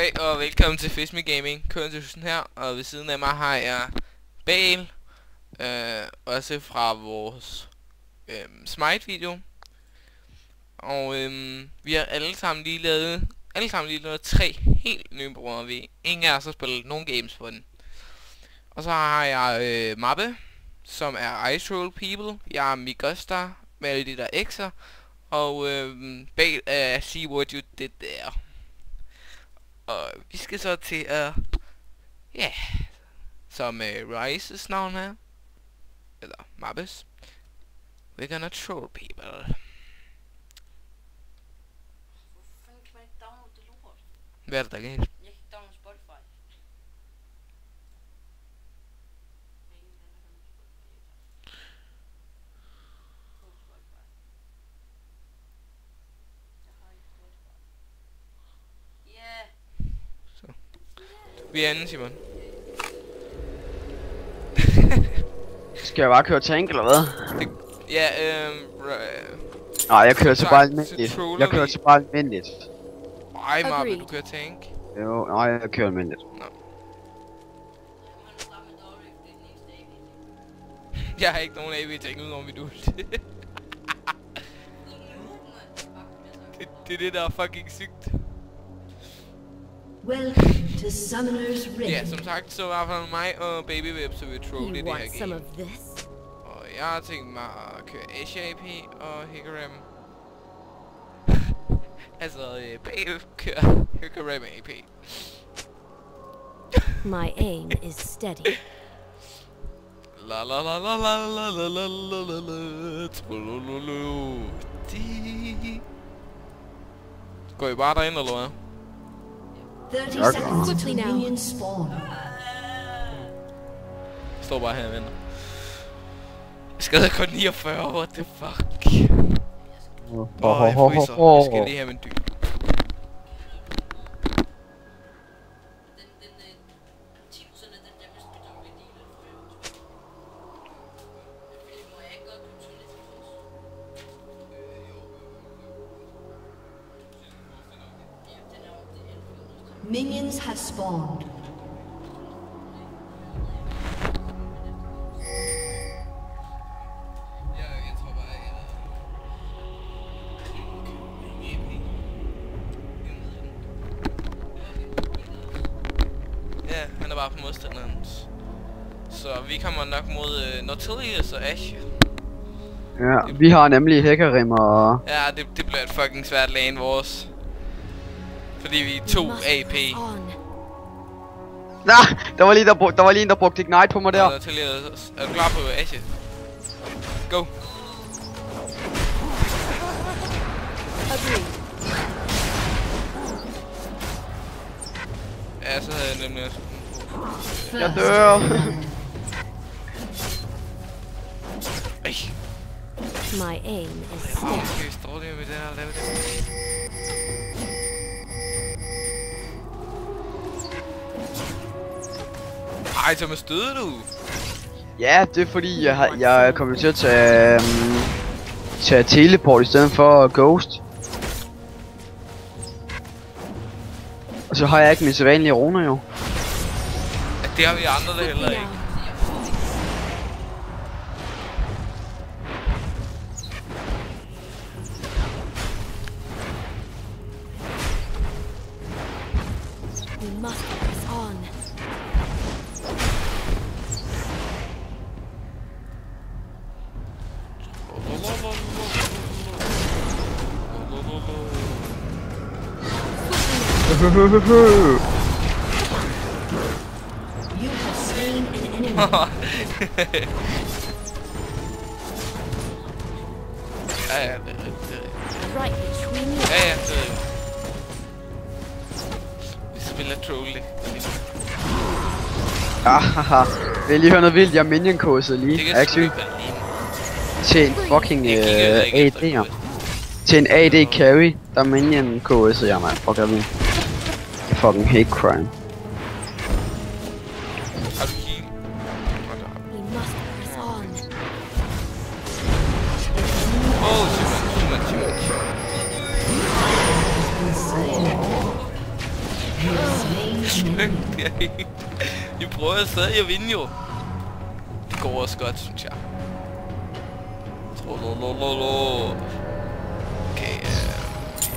Hej og velkommen til Fish Me Gaming. Køren til her, og ved siden af mig har jeg Bale, også fra vores Smite video. Og vi har alle sammen lige lavet 3 helt nye brugere. Ingen af os har spillet nogen games på den. Og så har jeg Mappe, som er I Troll People. Jeg er Migusta med alle de der X'er. Og Bale er See What You Did There. Og vi skal så til som Rises navn her, eller Mappes, we're gonna troll people. Hvor fanden kan man ikke downloade det lort? Hvad er det der galt? Jeg kan ikke downloade Spotify. Vi er anden, Simon. Skal jeg bare køre tank eller hvad? Ja, Nej, jeg kører til bare almindeligt. Jeg kører til bare almindeligt. Ej, Mappe, du kører tank. Jo, nej, jeg kører almindeligt. Nå. Jeg har ikke nogen AV-ting udenom mit ult. Det er det, der er fucking sygt. Welcome to Summoner's Rift. Ja, som sagt, så var det mig og Babyweb, så vi trollede det her game. Og jeg har tænkt mig at køre SAP og Hikaram. Altså, Babe kører Hikaram AP. My aim is steady. La la la la la la la la la la la. Går I bare derind, eller hvad? 30 seconds until minions spawn. Jeg står bare her og venter. Jeg skal kun 49, what the fuck? Åh, jeg fryser. Jeg skal lige have min dyr. Minions have spawned. Ja, han er bare på modstanderens. Så vi kommer nok mod Nautilus og Ash. Ja, vi har nemlig Hikarim og... Ja, det bliver et fucking svært lane vores. Fordi vi er 2 AP. Nej, der var lige en, der brugte Ignite på mig der. Er du klar på Ashe? Go! Ja, så havde jeg nemlig også. Jeg dør. Ej. My aim is steady. Okay, står det med det her og lave det. Ej, så med støde du? Ja, det er fordi jeg kommer til at tage teleport i stedet for Ghost. Og så har jeg ikke min sædvanlige runer jo. Ja, det har vi andre der heller ikke. We must press on. You have slain an enemy. Ja, det er rigtigt. Right between you. Ja, det er rigtigt. Vi spiller troll det. Haha, vil I lige høre noget vildt? Jeg minion-kurset lige. Det kan Actually. ikke være lige. Til en fucking AD'er. Til en AD carry, der minion-kurset jeg, man. Fuck, jeg vil. Fucking hate crime. Har du heal? We must press on. Åh, Simon. Vi prøver stadig at vinde jo. Det går også godt, synes jeg. Okay,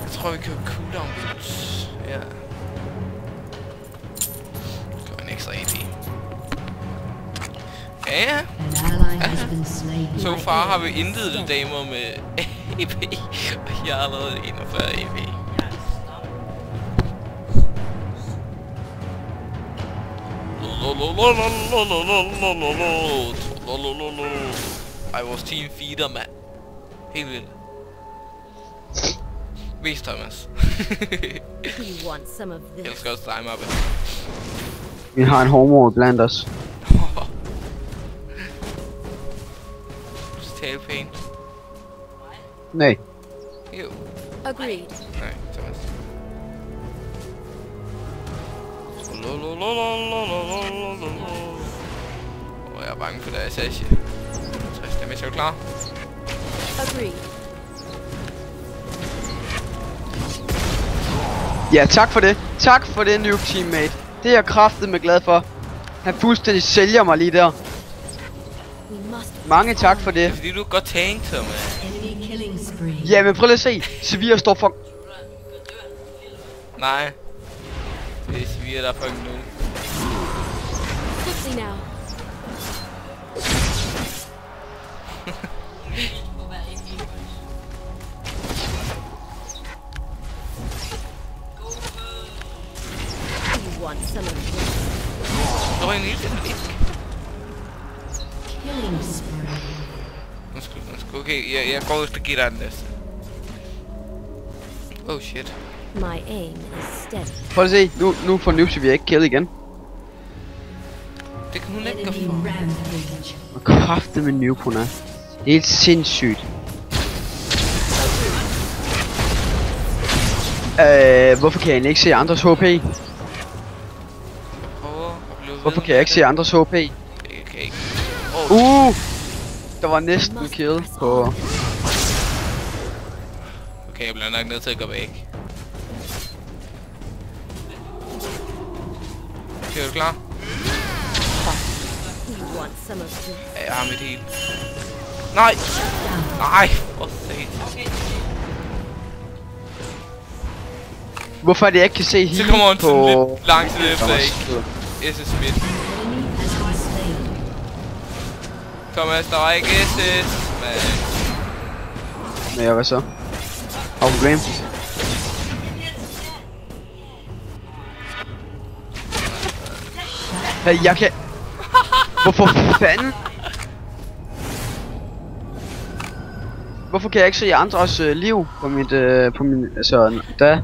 jeg tror vi kører cooldown builds. Ja. Det går en ekstra AP. Ja. Så far har vi intet damer med AP. Og jeg har allerede 41 AP. Ej, vores team feeder, mand. Helt vildt. Vis, Thomas. You want some of Jeg this? elsker også dig, Mappe. Vi har en homo blandt os. Tale pain. Nej. Jo. Agreed. Nej, Thomas. Jeg er bange for det Asasje. 60 damage, er du klar? Agreed. Ja, tak for det. Tak for det, noob teammate. Det er jeg kraftedeme glad for. Han fuldstændig sælger mig lige der. We must. Mange tak for Det er det. fordi du er godt tank, Thomas. Ja, men prøv lige at se. Sevilla står for... Nej. Det er Sevilla, der er fucking nu. Quickly now. You want some of this? Der var en lille fisk. Undskyld. Okay, jeg går efter at give dig den næste. Oh shit. My aim is steady. Prøv lige at se. Nu får noob Sevilla ikke kill igen. Det kan hun ikke gå for. Og kraftedeme noob hun er. Helt sindssygt. Hvorfor kan jeg ikke se andres HP? Prøver at blive ved. Hvorfor kan jeg ikke se andres HP? Jeg kan ikke. Oh, Der var næsten kill på... okay, jeg bliver nok nødt til at gå væk. Okay, er du klar? You want some of this? Ja, jeg har mit heal. Nej! Nej! For satan. Hvorfor er det jeg ikke kan se Så heal kommer hun sådan på... lidt lang tid efter, ikke? SS Smith. Thomas, der var ikke SS, man. Ja, hvad så? Har du problem? Hey, jeg kan... Hvorfor fanden? Hvorfor kan jeg ikke se andres liv på mit... på min... Altså, da...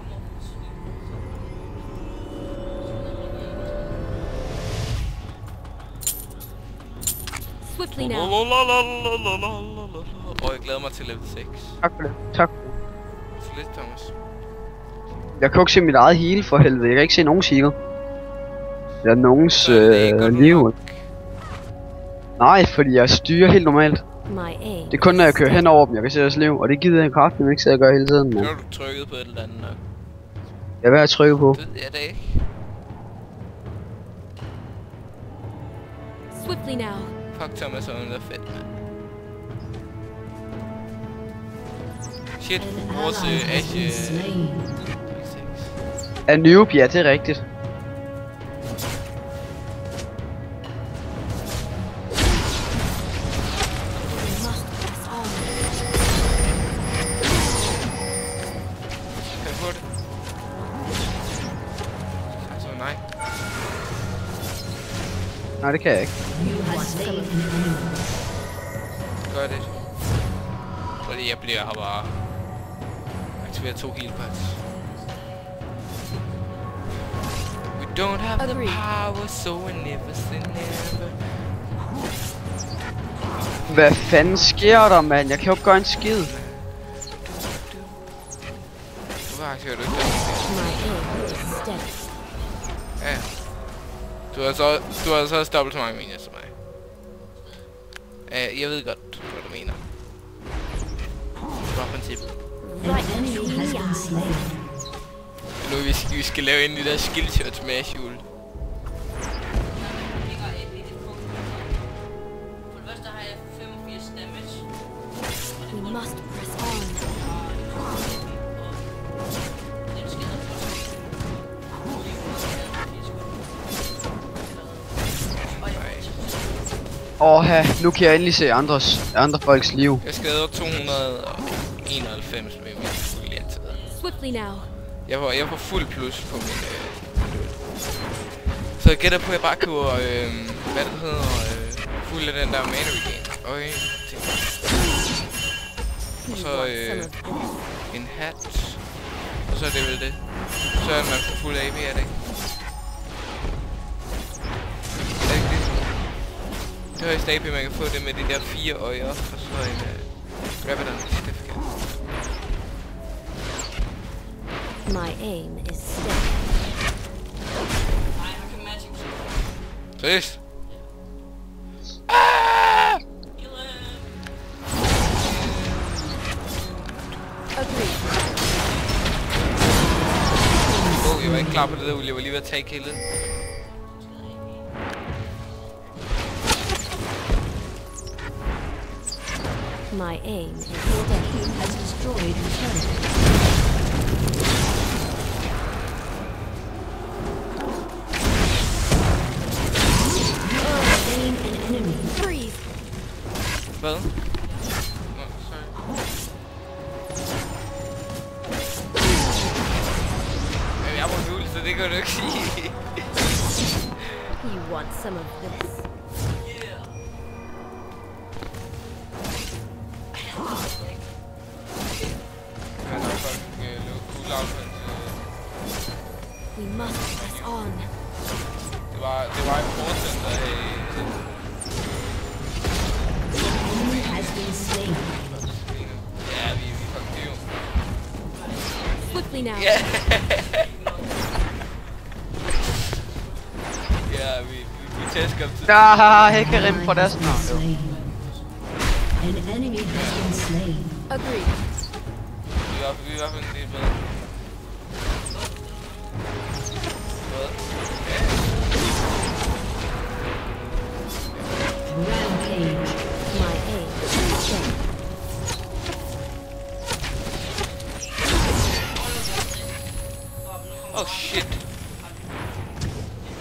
Swiftly now. Og jeg glæder mig til level 6. Tak for det. Tak for det. Så lidt, Thomas. Jeg kan jo ikke se mit eget heal for helvede. Jeg kan ikke se nogens heal. Eller nogens Så er det ikke godt liv. nok. Nej, fordi jeg styrer helt normalt. My aim. Det er kun når jeg kører hen over dem, jeg kan se deres liv. Og det gider jeg kraftigt ikke, så jeg gør hele tiden. Nu Men har du trykket på et eller andet nok. jeg vil have trykket på. Det er det ikke. Swiftly now. Fuck Thomas, og hun er fedt, mand. Shit, vores Ashe... Er noob? Ja, det er rigtigt. We must press on. Kan jeg få det? Altså, nej. Nej, det kan jeg ikke. Gør det. Fordi jeg bliver her bare... Aktiverer 2 heal pads. We don't have the Agreed. power, so we never say never. Hvad fanden sker der, mand? Jeg kan jo ikke gøre en skid. Du har aktiveret ikke det. My aim is steady. Ja. Du har altså også dobbelt så mange minions som mig. Jeg ved godt, hvad du mener. Det var princippet. Right. Nu vi skal lave en af de der skillshot smash jul. For det første har jeg 85 damage. We must press on. Den skader Nu kan jeg endelig se andre folks liv. Jeg skader 291 med min fuldhjertet. Swiftly now. Jeg var fuld plus på min så jeg gætter på at jeg bare køber hvad det hedder fuld af den der mana regain. Okay. Og så en hat. Og så er det vel det. Så er man fuld af AP, er det ikke? Er det ikke det? Det højeste AP man kan få det med de der 4 øjer. Og så en Rabadon certificate. My aim is steady. Nej, han kan magic. Seriøst? Agreed. Jeg var ikke klar på det der, jeg var lige ved at tage killet. My aim is steady. Has destroyed the turret. Slain an enemy. Freeze. Hvad? Nå, sorry. Jeg er på jul, så det kan du ikke sige. You want some of this? We must press on. Det var important at have... Enemy has been slain. Ja, vi fucking det jo. Swiftly now. Ja! Ja, vi tæsker op til... Hækkerim på deres navn. Slain. An enemy has been slain. Agreed. Vi er i hvert fald en del bedre. Hvad? Ja. Rampage. My aim is steady. Oh shit.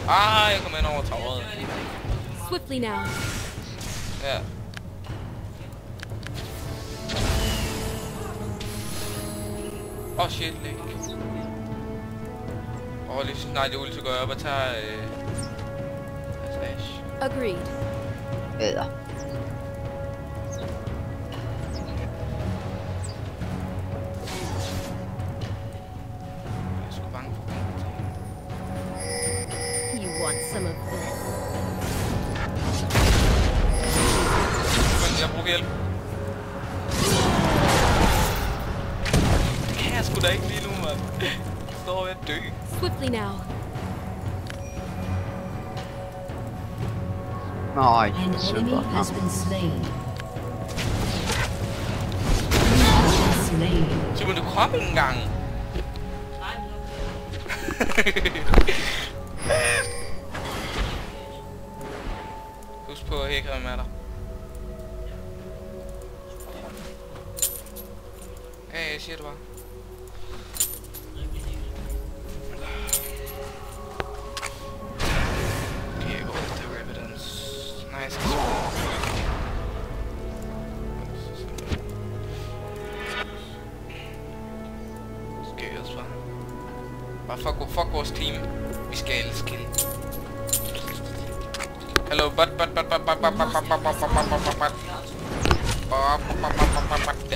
Jeg kommer ind over toweret. Swiftly now. Ja. Shit, læg. Lige så snart jeg ulti går jeg op og tager slash. Agreed. Ja. Jeg er sgu bange for det. You want some of this? Men jeg bruger hjælp. Det kan jeg sgu da ikke lige nu, mand. Jeg står ved at dø. Swiftly now. Nej, An enemy super. has been slain. Enemy has been slain. Simon, du kom ikke engang. Husk på at hække med dig. Ja, jeg siger det bare. Okay, jeg går efter Rabadons. Nej, jeg skal skal jeg også bare fuck vores team. Vi skal alle skille. Hello, but. Det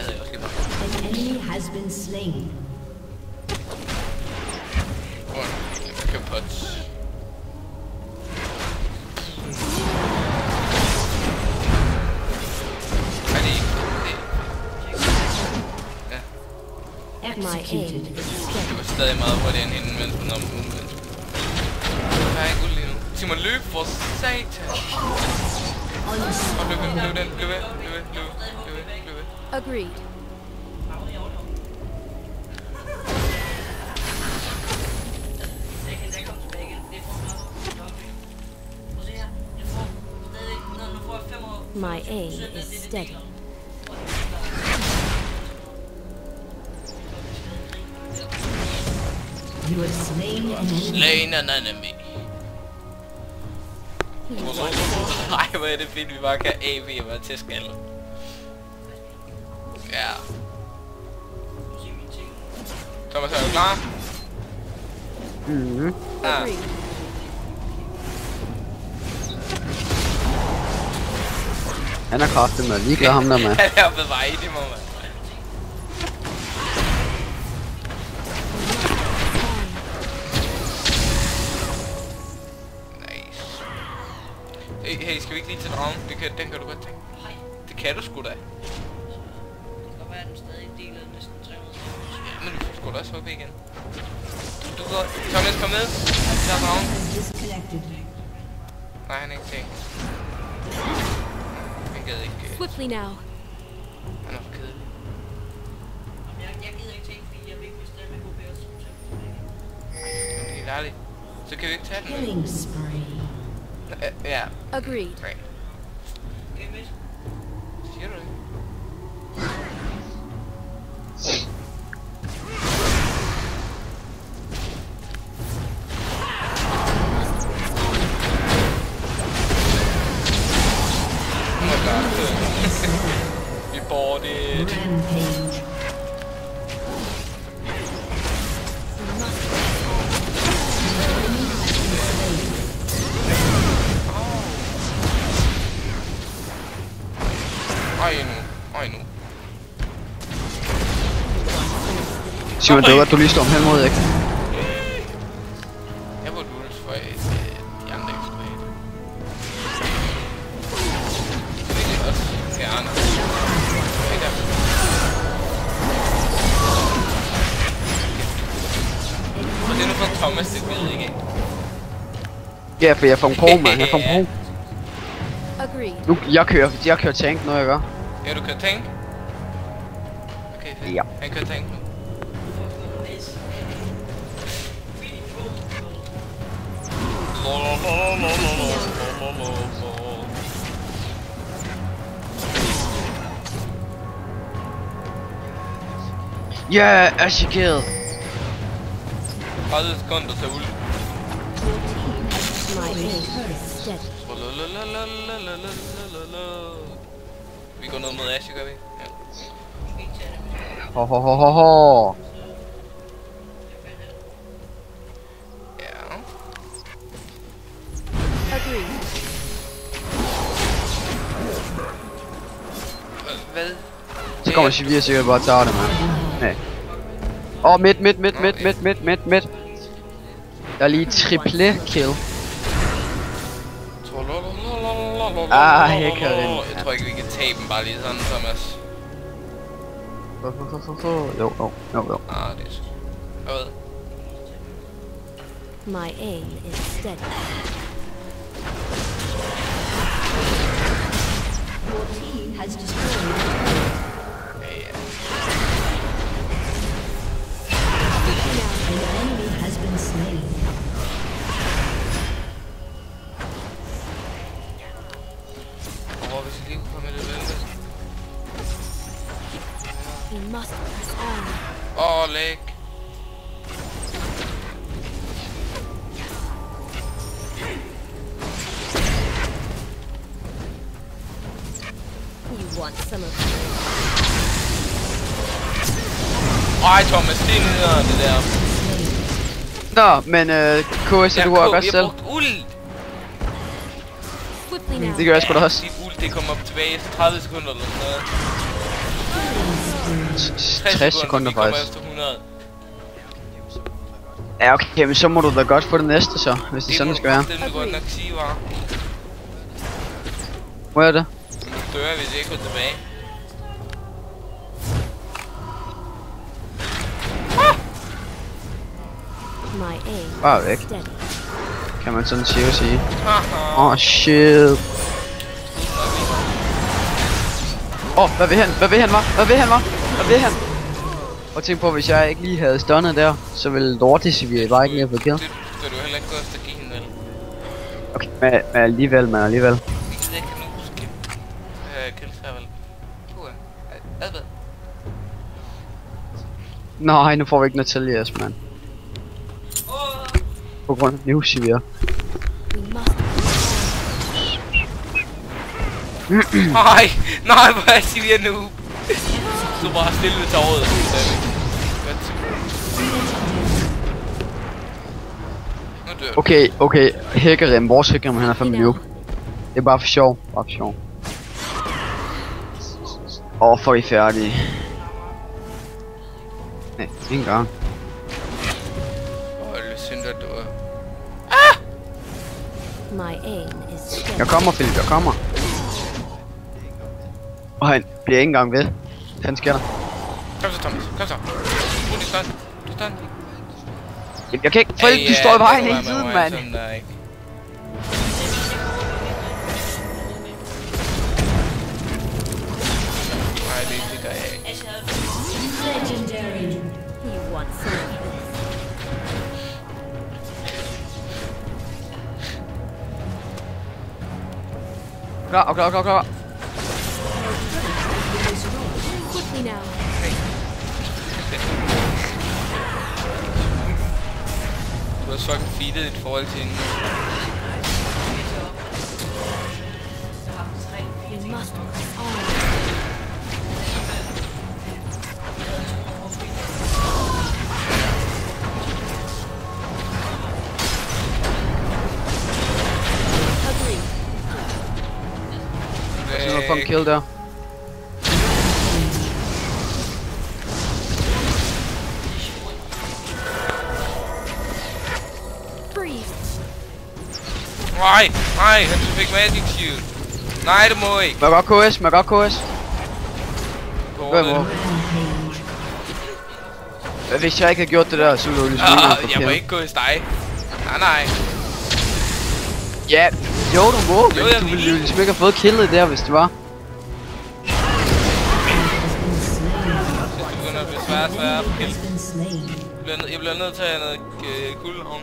havde jeg også lige meget. An enemy has been slain. Jeg køber pots. Er det ikke? Ja. My aim Executed. is steady. Det var stadig meget hurtigere end hende, mens hun om umvendt. Jeg er ikke ud lige nu. Simon, løb for satan! Og løb væk. Agreed. My aim is steady. You have slain an enemy. Slain an enemy. Ej, hvor er det fedt, vi bare kan AV og være til skalle. Ja. Thomas, er du klar? Mhm. Ja. Agreed. Han er kraftig med. Ligeglad ham der med. Han er ved vej i det, må man. Nice. Hey, skal vi ikke lige til dragen? Den kan du godt tænke. Det kan du sgu da. Det kan godt være, at den stadig deler næsten 300. Ja, men du får sgu da også hoppe igen. Du går. Thomas, kom med. Der er dragen. Disconnected. Nej, han er ikke tænkt. Han gad ikke. Swiftly now. Han er for kedelig. Jeg gider ikke tænke, fordi jeg vil ikke bestemme med HP også. Men det er helt ærligt. Så kan vi ikke tage den. Killing spree. Ja. Agreed. Nej. Okay, midt. Siger du det? Oh my god. We bought it. Rampage. Ej nu. Simon, det var godt, du lige står hen mod, ikke? Jeg burde rules for de andre ikke skulle have det. Det er også gerne. Og det er nu for Thomas, det ved ikke. Ja, for jeg får en pro, mand. Jeg får en pro. Agreed. Nu, jeg kører tank nu, jeg gør. Ja, du kan tank? Okay, fedt. Ja. Han kører tank nu. Ja, Ashe kill. 30 sekunder til ult. My aim is steady. Vi går ned mod Ashe, gør vi? Ja. Ho ho ho ho ho. Ja. Agreed. Hvad? Så kommer Sivir sikkert bare og tager det, mand. Nej. Åh, midt. Der er lige triple kill. Ah, jeg kan vinde. Jeg tror ikke, vi kan tabe dem bare lige sådan, Thomas. Jo. Ah, det er så. Hvad? My aim is steady. Your team has destroyed. Ja. An enemy has been slain. Hvor hvis vi lige kunne komme lidt vel. We must press on. Åh, læg. You want some of this? Ej, Thomas, det er nederen, det der. Nå, men KS, du har godt selv. Jeg brugt ult. Swiftly now. Det gør jeg sgu da også. Dit ult, det kommer tilbage efter 30 sekunder eller sådan noget. 60 sekunder vi kommer faktisk. efter 100. Ja, okay, men så må du da godt få det næste så, hvis det sådan det skal være. Det må du godt nok sige, var. Hvor er det? Du dør, hvis jeg ikke går tilbage. My aim Bare is væk. steady. Kan man sådan cirka sige. Haha. Åh, shit. Åh, hvad vil han? Hvad vil han? Og tænk på, hvis jeg ikke lige havde stunnet der, så ville Lortisivir bare ikke lige have fået kill. Det skal du heller ikke gå efter Gien, vel? Okay, men alligevel. Vi kan ikke nu skip. Hvad? Nej, nu får vi ikke Natalias, mand. På grund af New Sivir. We must. Nej, nej, hvor er Sivir nu? Så bare stille ved torvet. Okay, Hækkerim, vores Hækkerim, han er fandme noob. Det er bare for sjov, For I er færdige. Nej, ikke engang. My aim is steady. Jeg kommer, Philip, jeg kommer. Og han bliver ikke engang ved. Han sker der. Kom så, Thomas, kom så. Du stand. Jeg kan ikke, Philip, du står i vejen hele tiden, mand. Legendary. You want some of this? Klar. Quickly now. Du har fucking feedet dit forhold til hende. We must press on. Agree. Jeg synes, jeg får en kill der. Freeze. Nej, han fik magic shield. Nej, det må ikke. Må jeg godt KS? Hvad må? Hvis jeg ikke havde gjort det der, så ville du lige jeg må ikke gå hos dig. Nej. Ja, jo du må, Jo, men jeg du vil. ville jo ligesom ikke have fået killet der, hvis det var. Det begynder at blive sværere at kill. Jeg bliver nødt til at have noget guldhavn.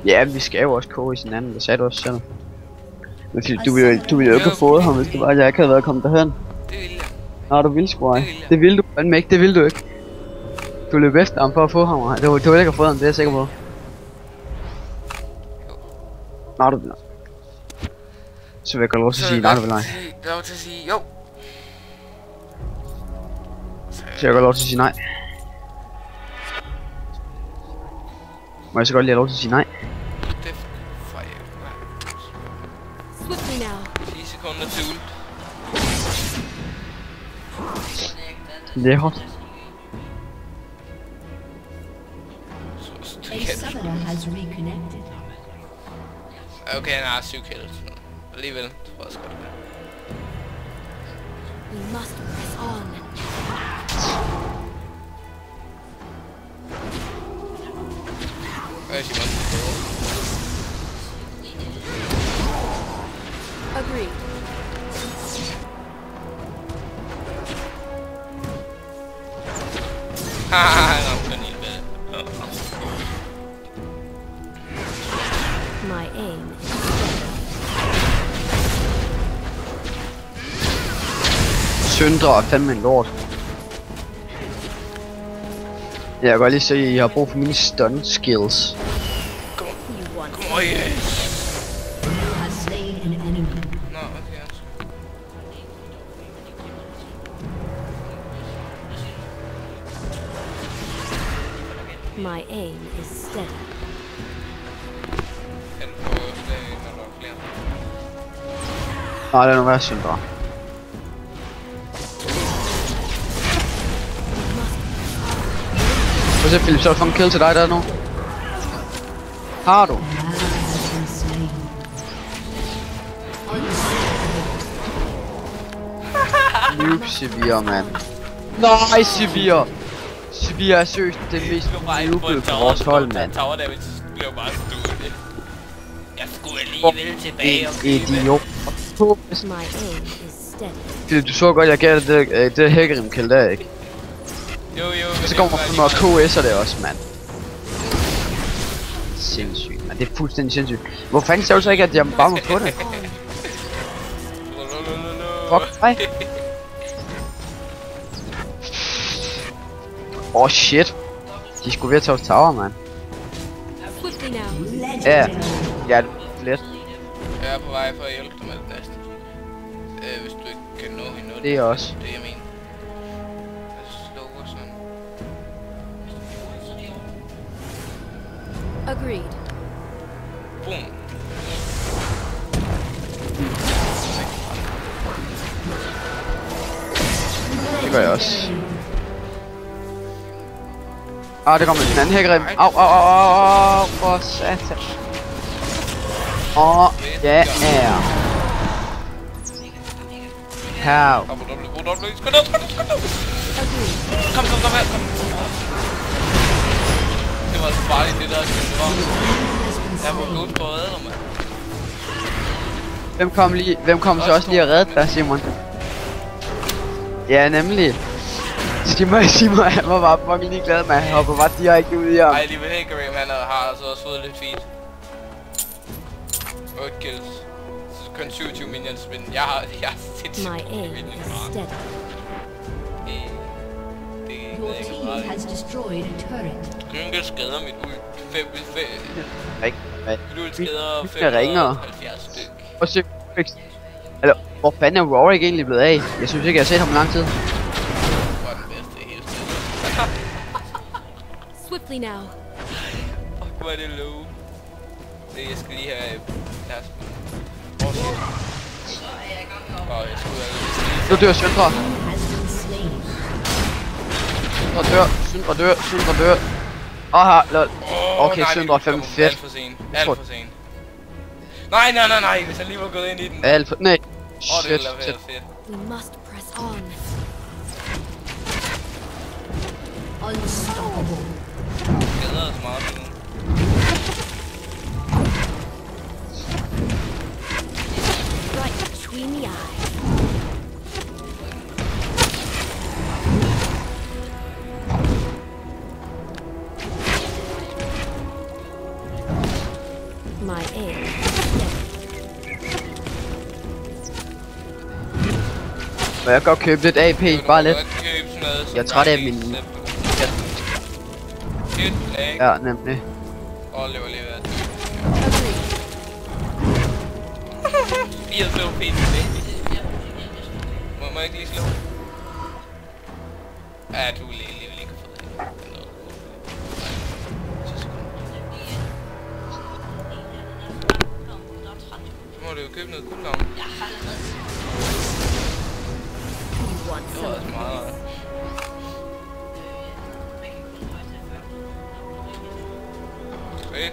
Ja, vi skal jo også KS hinanden, det sagde du også selv. Men Philip, du ville jo ikke have fået ham, hvis det var, at jeg ikke havde været kommet derhen. Det vil jeg. Nå, du ville sgu ej. Det ville jeg. Det ville du fandme ikke, det ville du ikke. Du løb efter ham for at få ham, og du ville ikke have fået ham, det er jeg sikker på. Nå, du vil. Så vil jeg godt lov til at sige, nej, du vil nej. Det var til at sige jo. Så vil jeg godt lov til at sige nej. Må jeg så godt lige have lov til at sige nej? Det får jeg. Swiftly now. 10 sekunder til ult. Det er hårdt. A summoner has reconnected. Okay, han har 7 kills. Alligevel, tror jeg sgu det. We must press on. Hvad er Simon? Agree. Haha, han ramte den i med. My aim is Syndre er fandme en lort. Jeg kan godt lige se, at I har brug for mine stun skills. you want Kom on, yeah. Has slain an enemy. Nå, okay, altså. My aim is steady. Han får det, når der er flere. Nej, det er nu værd, Syndre. Prøv at se, Philip, så har du fået en kill til dig der nu. Har du? Has been slain. Noob Sivir, mand. Nej, Sivir! Sivir er seriøst det mest noobede på vores hold, mand. Tower damage blev bare stående. Jeg skulle alligevel tilbage og Idiot. My aim is steady. Philip, du så godt, jeg gav det det Hækkerim kill der, ikke? Jo, men Så kommer man og KS'er det også, mand. Sindssygt, man. Det er fuldstændig sindssygt. Hvor fanden sagde du så ikke, at jeg bare må få det? Fuck. Hej. Shit. De skulle ved at tage os tower, mand. Swiftly now. Ja. Ja, lidt. Jeg er på vej for at hjælpe dig med det næste. Hvis du ikke kan nå hende. Det er også. Det jeg mener. Slå og sådan. Agreed. Boom. Det gør jeg også. Det kommer den anden her grim. Au, for satan. Ja. How? Kom, skyd ned. Kom. Det var så farligt det der, det var. Jeg var gået på at redde dig, mand. Hvem kom så også lige at redde dig, Simon? Ja, nemlig. Simon, han var bare fucking ligeglad med, han hopper bare direkte ud i ham. Ej, lige ved Hickory, han har altså også fået lidt feed. 8 kills. Kun 27 minions, men jeg har sindssygt My aim vildt is meget. steady. Your team has destroyed a turret. Gynkel skader mit ult. 5 mit ult skader Jeg ringer. 570 styk. Og se, eller, hvor fanden er Rorik egentlig blevet af? Jeg synes ikke, jeg har set ham i lang tid. Det var den bedste i hele tiden. Swiftly now. Hvor er det low. Jeg skal lige have deres. Jeg skulle Nu dør Syndra. Has been slain. Syndra dør. Lol. Okay, Syndra 5 fedt. Alt for sent. Nej, hvis han lige var gået ind i den. Nej. Det Shit. ville være fedt. We must press on. Unstoppable. Skader os meget nu. Right between the eyes. My aim. Må jeg godt købe lidt AP, bare lidt. Jeg er træt af min... Shit, lag. Ja, nemlig. Lever lige ved at dø. Agreed. 4 slå pænt i det. Må jeg ikke lige slå? Ja, du vil alligevel ikke få det. Så må du jo købe noget cooldown. You want Det var some? også meget. Fedt.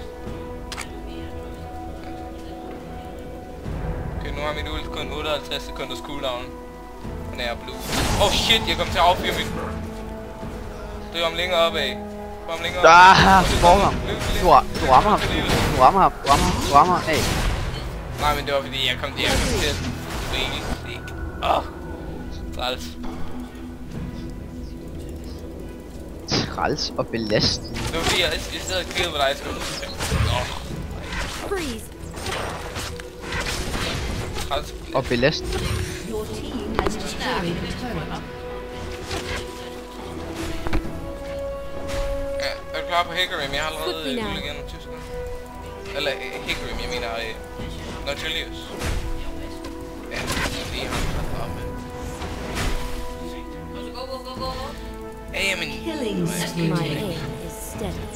Okay, nu har mit ult kun 58 sekunders cooldown. Og nær blue. Shit, jeg kom til at affyre mit. Det er om længere opad. Kom længere opad. For ham. Du rammer ham. Du rammer ham. Hey. Nej, men det var fordi jeg kom til at spille. Træls. Træls og belastende. Det var fordi jeg sad og kiggede på dig, så Freeze. træls. Og belastende. Your team has destroyed a turret. Ja, er du klar på Hickory? Jeg har allerede Quickly now. guld igen om 20 sekunder. Eller Hickory, jeg mener Nautilus. Ja, fordi han har op, men... Go. Ja, jamen... Killing My spree. aim is steady.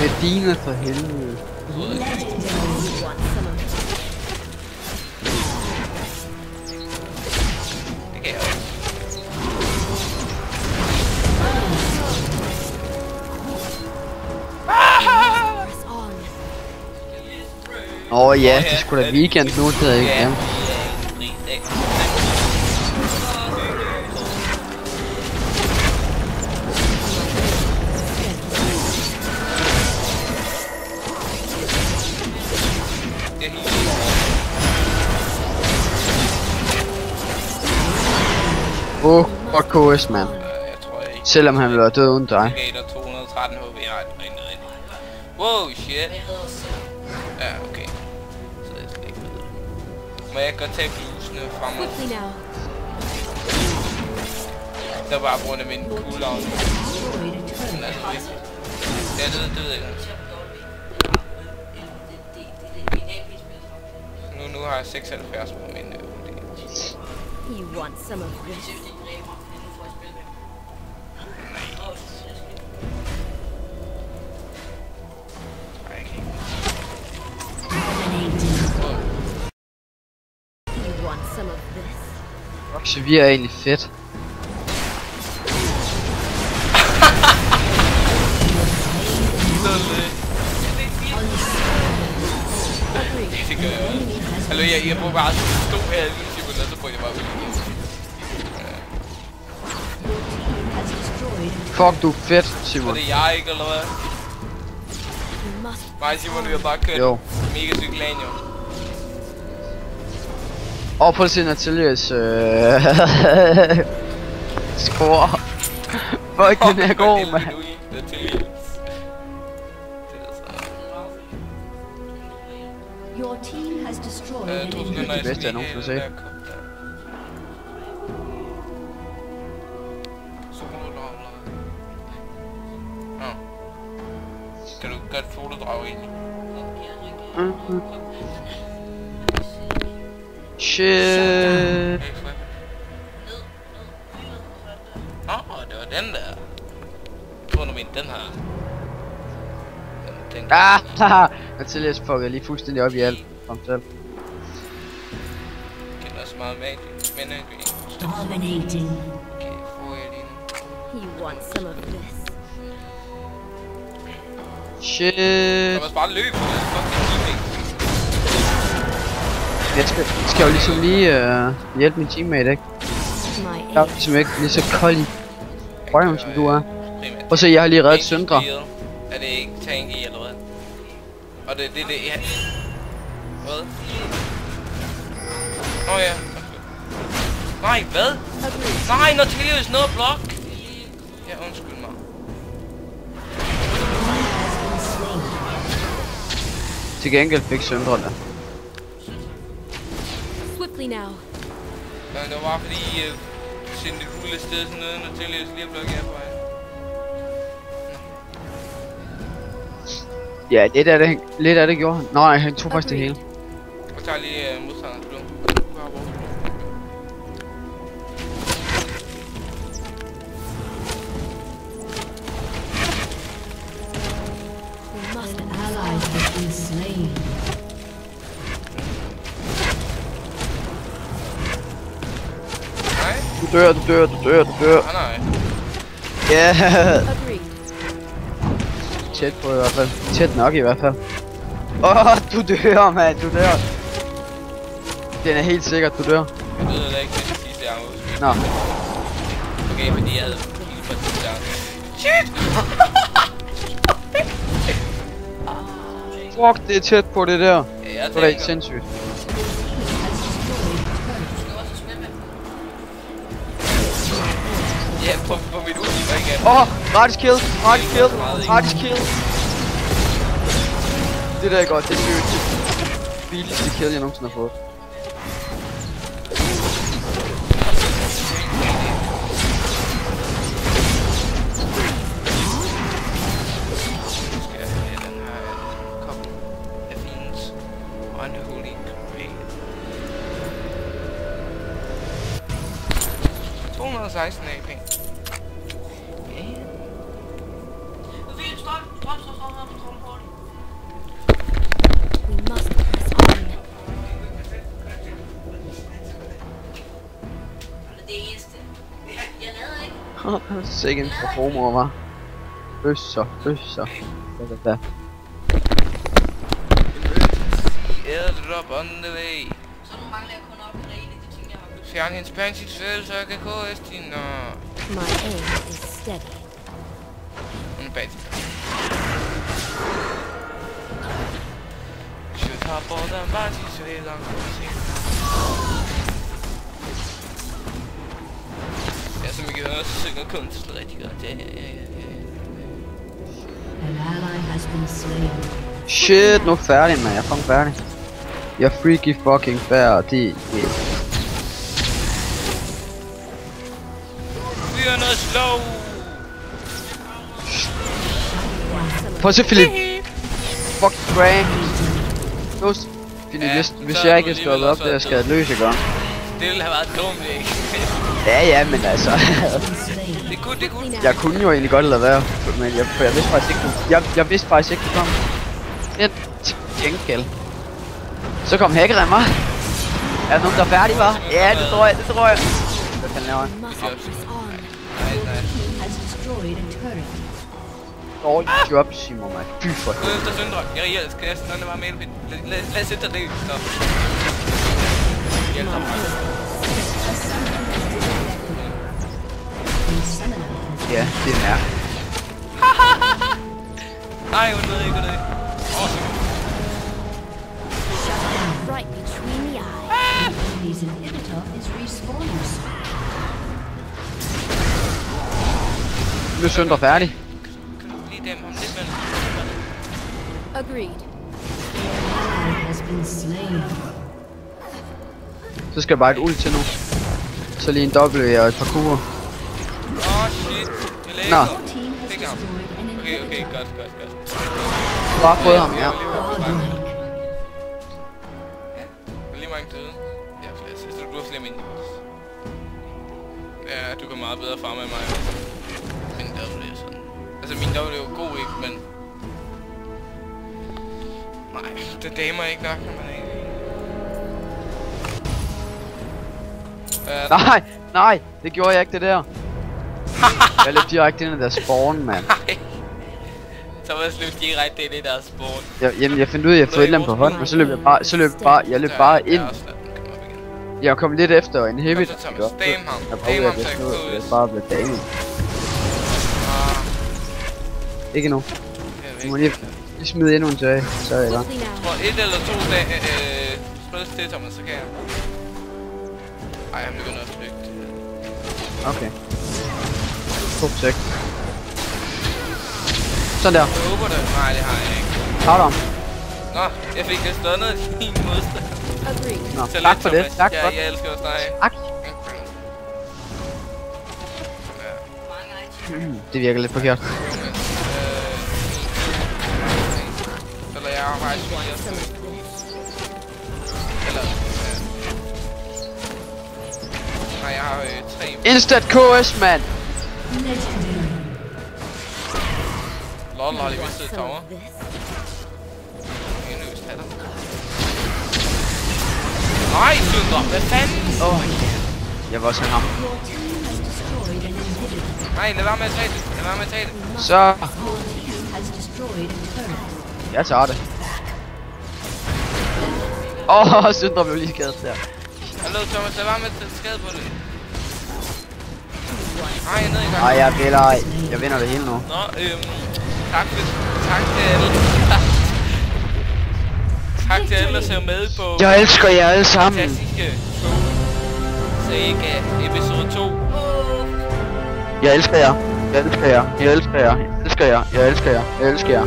Medina for helvede. Legendary. You want some of it? Det kan jeg også. Press on. Ja, det skulle da weekend nu, det havde jeg ikke glemt. Godt KS, mand. Jeg tror ikke. Selvom han ville være død uden dig. Gator 213 HP. Nej, det er ikke Wow, shit. Men jeg havde også selv. Ja, okay. Så jeg skal ikke vide det. Må jeg godt tage blusene fremover? Quickly now. Det var bare på grund af min cooldown. Men altså vigtigt. Ja, det ved jeg ikke. Nu har jeg 76 på min You want some of this? You want some of this? Xavier er egentlig fedt. Det gør jeg også. Hallo, jeg bruger bare stå her i 10 minutter, så bruger jeg bare ud igen. Fuck, du er fedt, Simon. Og det er jeg ikke, eller hvad? You must. Nej, Simon, vi har bare kørt Jo. mega cyklan, jo. Og prøv at se Natalias score. Fuck, den er god, mand. Your team has destroyed an Det enemy. det bedste, jeg nogensinde har set. Kan du godt fotodrage egentlig? Shit. Det var den der. Jeg tror du mente den her. Den Ah, Natalias fucker lige fuldstændig op i alt. Kom selv. kender så meget magic. Men ikke. Dominating. Okay, får jeg lige nu. You want some of this? Shit. Jeg må bare løbe på det. Fucking teammate. Jeg skal jo ligesom lige hjælpe min teammate, ikke? My Jeg er aim. ligesom ikke lige så kold i røven, som du er. Primært. Og så jeg har lige reddet Søndre. Er det ikke tanky eller hvad? Og det ja. Hvad? Nå ja. Nej, hvad? Nej, Natalias noget blok. Ja, undskyld mig. Til gengæld fik Søndre der. Swiftly now. Ja, det var bare fordi sendte det gule sted sådan noget, Natalias lige blok her på vej. Ja, lidt af det gjorde han. Nej, han tog faktisk det hele. Jeg tager lige modstanderens blod. Bare vores blod. We must. Allies have been slain. Nej? Du dør. Nej. Ja, Agreed. tæt på i hvert fald. Tæt nok i hvert fald. Du dør, mand, du dør. Den er helt sikkert, du dør. Jeg ved heller ikke, det sidste jeg har Nå, okay, fordi jeg havde helt for det der. Shit! fuck, det er tæt på det der. Ja, jeg Det er da ikke tænker. sindssygt. Ja, på mit ulti igen. Gratis kill. Det der er godt, det er sygt. Billigste kill, jeg nogensinde har fået. Skal jeg have den her kop af fint unholy crate. 216 AP. We must press on. Det eneste. Jeg lavede ikke. Sikken for homoer, var. Øsser. Da. Airdrop on the way. Så nu mangler jeg kun op i rene de ting, jeg har købt. Fjern hendes pansigt så jeg kan KS din. My aim is steady. Hun er pansigt. Should hop on the magic så det er langt for sent. Ja, som I kan høre, så synger kunsten rigtig godt. Ja. An ally has been slain. Shit, nu er færdig, man. Jeg er fucking færdig. Jeg er freaky fucking færdig. Vi er noget slow. Prøv at se, Philip. Fuck Frank. Los. Philip, Ja, hvis så jeg er ikke du er stoppet alligevel op, også det er skadet løs, ikke? Det ville have været dumt, ikke? Ja, men altså. Det er godt, det er godt. Jeg kunne jo egentlig godt lade være, men jeg vidste faktisk ikke, jeg vidste faktisk ikke, det kom. Et gengæld. Så kom Hækkeremmer. Er der nogen, der er færdige, hva'? Ja, det tror jeg. Hvad fanden laver jeg? We must press on. Nej. Has destroyed a turret. Dårlig job, Simon, mand. Fy for Gå efter Syndre. Jeg skal næsten lade være med at lad os sætte dig det. Så. Hjælp ham. ja, det er. Nej, hun ved ikke det. Right between the eyes. His inhibitor is respawning. Nu er Søndre færdig. Kan du lige dæmme ham lidt, men... Agreed. Ally has been slain. Så skal jeg bare et ult til nu. Så lige en W og et par kurer. Shit. Jeg lægger. Nå. Team has Fik ham. destroyed an Okay, inhibitor. godt. Bare fået ham, ja. Godlike. Lige mange døde. Ja, flere. Så du har flere minions. Ja, du kan meget bedre farme end mig. Min W er sådan. Altså min W er jo god, ikke, men... Nej, det damer ikke nok, når man er egentlig... Nej, det gjorde jeg ikke, det der. Jeg løb direkte ind i deres spawn, mand. Nej. Så var jeg slet direkte ind i deres spawn. Jamen, jeg fandt ud af, at jeg fået et eller andet på hånden, og så løb jeg bare ind. Jeg kom lidt efter og inhibit. Kom så, Thomas. Dame ham. Jeg Dame ham, så jeg bare blev damet. Ikke nu. Du må lige smide endnu en tøj, så er jeg i gang. Quickly now. For 1 eller 2 dage spilles til, Thomas, så kan jeg. Ej, han begynder at flygte. Okay. 2 sek. Sådan der. Jeg håber det. Nej, det har jeg ikke. Tag dig om. Nå, jeg fik det stundet din modstand. Agreed. Nå, Så tak lidt, for det. Thomas. Tak Ja, for jeg elsker også dig. Tak. Mange Det virker lidt forkert. Eller jeg har faktisk 4. Eller... Nej, jeg har 3. Instant KS, mand. Lol, har de mistet Some tower. of this. Ingen løst hatter. Nej, Syndre, hvad fanden? Jeg var også ham. Your team has destroyed an inhibitor. Nej, lad være med at tage det. Lad være med at tage det. Så. Your team has destroyed a turret. Jeg tager det. Syndre blev lige skadet der. Hallo, Thomas, lad være med at tage skade på det. Nej, jeg er nede i gang. Ej, jeg vinder det hele nu. Nå, tak til alle. Tak til alle, der ser med på Jeg elsker jer alle sammen. fantastiske Sega episode 2. Jeg elsker jer. Jeg elsker jer. Jeg elsker jer. Jeg elsker jer. Jeg elsker jer. Jeg elsker jer.